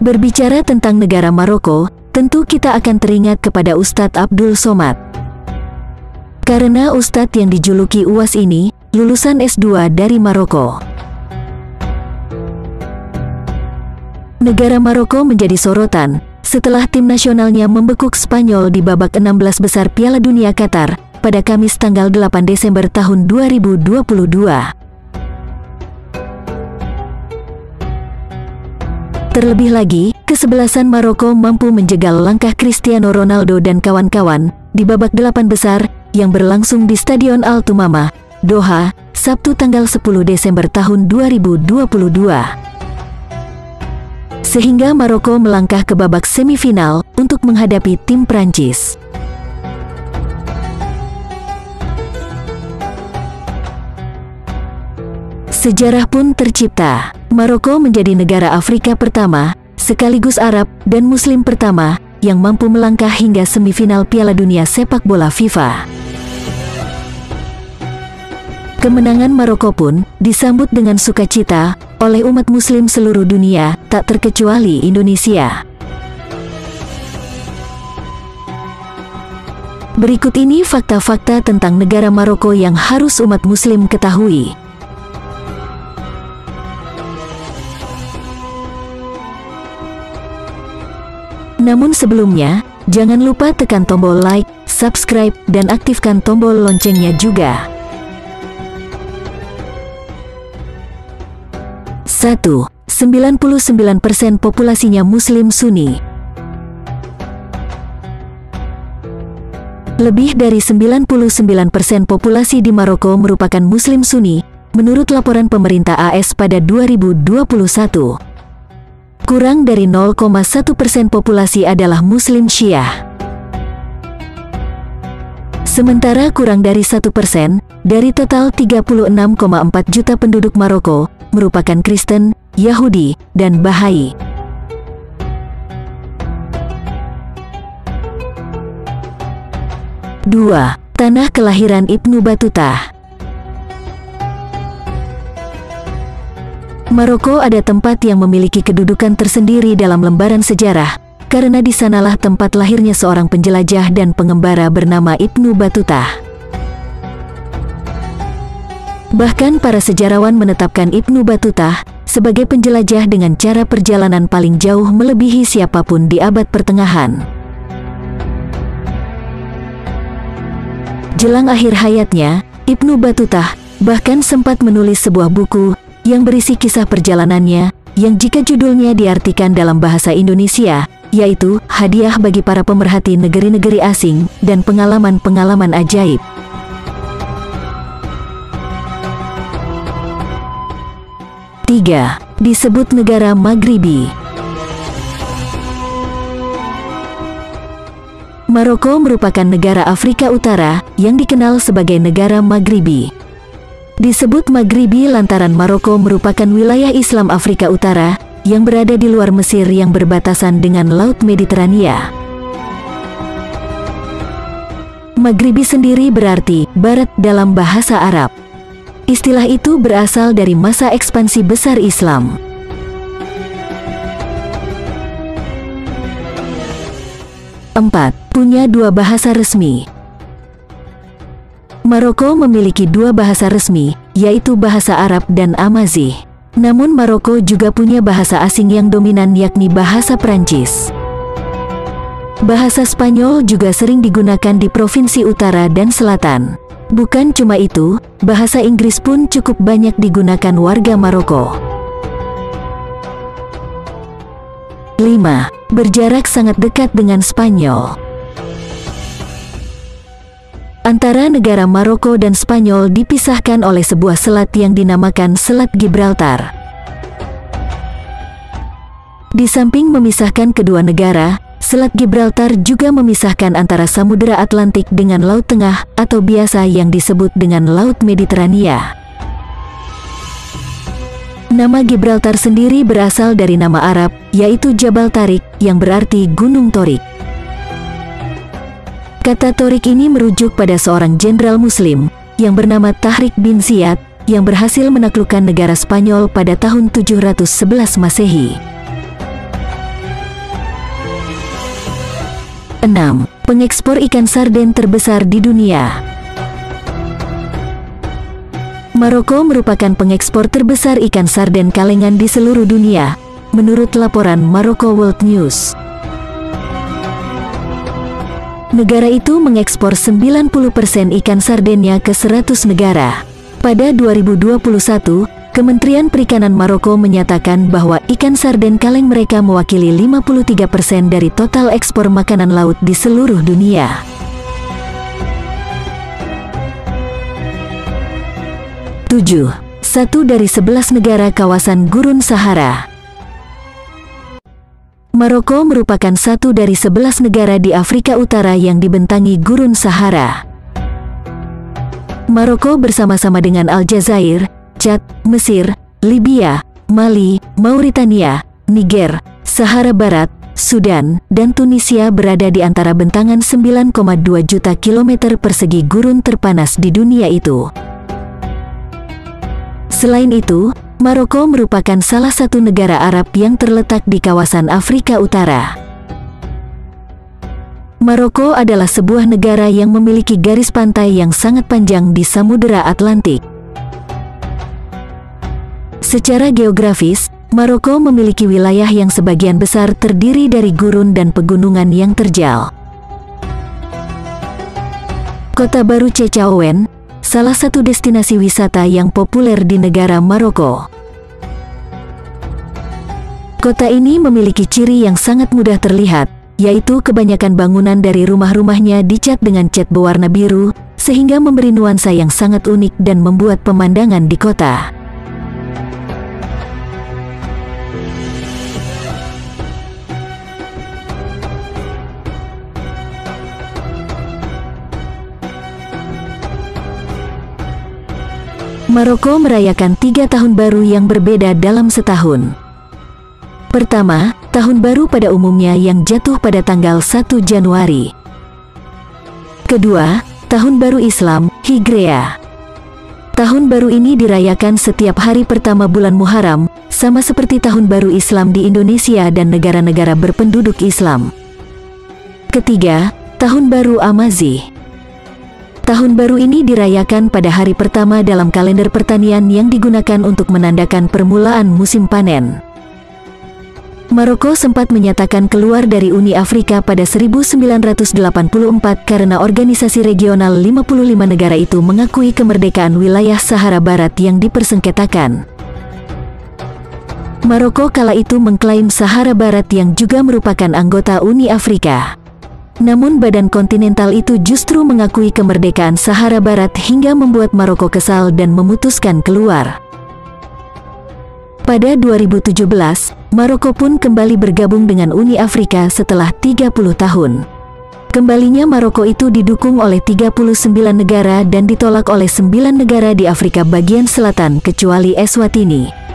Berbicara tentang negara Maroko, tentu kita akan teringat kepada Ustadz Abdul Somad. Karena Ustadz yang dijuluki UAS ini, lulusan S2 dari Maroko. Negara Maroko menjadi sorotan setelah tim nasionalnya membekuk Spanyol di babak 16 besar Piala Dunia Qatar pada Kamis tanggal 8 Desember tahun 2022. Terlebih lagi, kesebelasan Maroko mampu menjegal langkah Cristiano Ronaldo dan kawan-kawan di babak 8 besar yang berlangsung di Stadion Al Thumama, Doha, Sabtu tanggal 10 Desember tahun 2022. Sehingga Maroko melangkah ke babak semifinal untuk menghadapi tim Prancis. Sejarah pun tercipta. Maroko menjadi negara Afrika pertama, sekaligus Arab dan Muslim pertama, yang mampu melangkah hingga semifinal Piala Dunia Sepak Bola FIFA. Kemenangan Maroko pun disambut dengan sukacita oleh umat Muslim seluruh dunia, tak terkecuali Indonesia. Berikut ini fakta-fakta tentang negara Maroko yang harus umat Muslim ketahui. Namun sebelumnya, jangan lupa tekan tombol like, subscribe, dan aktifkan tombol loncengnya juga. 1. 99% populasinya Muslim Sunni. Lebih dari 99% populasi di Maroko merupakan Muslim Sunni, menurut laporan pemerintah AS pada 2021. Kurang dari 0,1% populasi adalah Muslim Syiah. Sementara kurang dari 1% dari total 36,4 juta penduduk Maroko merupakan Kristen, Yahudi, dan Bahai. Dua, tanah kelahiran Ibnu Battuta. Maroko ada tempat yang memiliki kedudukan tersendiri dalam lembaran sejarah, karena di sanalah tempat lahirnya seorang penjelajah dan pengembara bernama Ibnu Battuta. Bahkan para sejarawan menetapkan Ibnu Battuta sebagai penjelajah dengan cara perjalanan paling jauh melebihi siapapun di abad pertengahan. Jelang akhir hayatnya, Ibnu Battuta bahkan sempat menulis sebuah buku yang berisi kisah perjalanannya, yang jika judulnya diartikan dalam bahasa Indonesia, yaitu Hadiah bagi para pemerhati negeri-negeri asing dan pengalaman-pengalaman ajaib. Tiga, disebut negara Maghribi. Maroko merupakan negara Afrika Utara yang dikenal sebagai negara Maghribi. Disebut Maghribi lantaran Maroko merupakan wilayah Islam Afrika Utara yang berada di luar Mesir yang berbatasan dengan Laut Mediterania. Maghribi sendiri berarti barat dalam bahasa Arab. Istilah itu berasal dari masa ekspansi besar Islam. 4. Punya dua bahasa resmi. Maroko memiliki dua bahasa resmi, yaitu bahasa Arab dan Amazigh. Namun Maroko juga punya bahasa asing yang dominan yakni bahasa Prancis. Bahasa Spanyol juga sering digunakan di provinsi utara dan selatan. Bukan cuma itu, bahasa Inggris pun cukup banyak digunakan warga Maroko. 5. Berjarak sangat dekat dengan Spanyol. Antara negara Maroko dan Spanyol dipisahkan oleh sebuah selat yang dinamakan Selat Gibraltar. Di samping memisahkan kedua negara, Selat Gibraltar juga memisahkan antara Samudera Atlantik dengan Laut Tengah atau biasa yang disebut dengan Laut Mediterania. Nama Gibraltar sendiri berasal dari nama Arab, yaitu Jabal Tariq, yang berarti Gunung Torik. Kata Torik ini merujuk pada seorang jenderal Muslim yang bernama Tahrik bin Ziyad yang berhasil menaklukkan negara Spanyol pada tahun 711 Masehi. 6. Pengekspor ikan sarden terbesar di dunia. Maroko merupakan pengekspor terbesar ikan sarden kalengan di seluruh dunia, menurut laporan Maroko World News. Negara itu mengekspor 90% ikan sardennya ke 100 negara. Pada 2021, Kementerian Perikanan Maroko menyatakan bahwa ikan sarden kaleng mereka mewakili 53% dari total ekspor makanan laut di seluruh dunia. Tujuh. 1 dari 11 negara kawasan Gurun Sahara. Maroko merupakan 1 dari 11 negara di Afrika Utara yang dibentangi Gurun Sahara. Maroko bersama-sama dengan Aljazair, Chad, Mesir, Libya, Mali, Mauritania, Niger, Sahara Barat, Sudan, dan Tunisia berada di antara bentangan 9,2 juta kilometer persegi gurun terpanas di dunia itu. Selain itu, Maroko merupakan salah satu negara Arab yang terletak di kawasan Afrika Utara. Maroko adalah sebuah negara yang memiliki garis pantai yang sangat panjang di Samudera Atlantik. Secara geografis, Maroko memiliki wilayah yang sebagian besar terdiri dari gurun dan pegunungan yang terjal. Kota baru Chefchaouen, salah satu destinasi wisata yang populer di negara Maroko. Kota ini memiliki ciri yang sangat mudah terlihat, yaitu kebanyakan bangunan dari rumah-rumahnya dicat dengan cat berwarna biru, sehingga memberi nuansa yang sangat unik dan membuat pemandangan di kota. Maroko merayakan 3 tahun baru yang berbeda dalam setahun. Pertama, tahun baru pada umumnya yang jatuh pada tanggal 1 Januari. Kedua, tahun baru Islam, Hijriah. Tahun baru ini dirayakan setiap hari pertama bulan Muharram, sama seperti tahun baru Islam di Indonesia dan negara-negara berpenduduk Islam. Ketiga, tahun baru Amazigh. Tahun baru ini dirayakan pada hari pertama dalam kalender pertanian yang digunakan untuk menandakan permulaan musim panen. Maroko sempat menyatakan keluar dari Uni Afrika pada 1984 karena organisasi regional 55 negara itu mengakui kemerdekaan wilayah Sahara Barat yang dipersengketakan. Maroko kala itu mengklaim Sahara Barat yang juga merupakan anggota Uni Afrika. Namun badan kontinental itu justru mengakui kemerdekaan Sahara Barat hingga membuat Maroko kesal dan memutuskan keluar. Pada 2017, Maroko pun kembali bergabung dengan Uni Afrika setelah 30 tahun. Kembalinya Maroko itu didukung oleh 39 negara dan ditolak oleh 9 negara di Afrika bagian selatan kecuali Eswatini.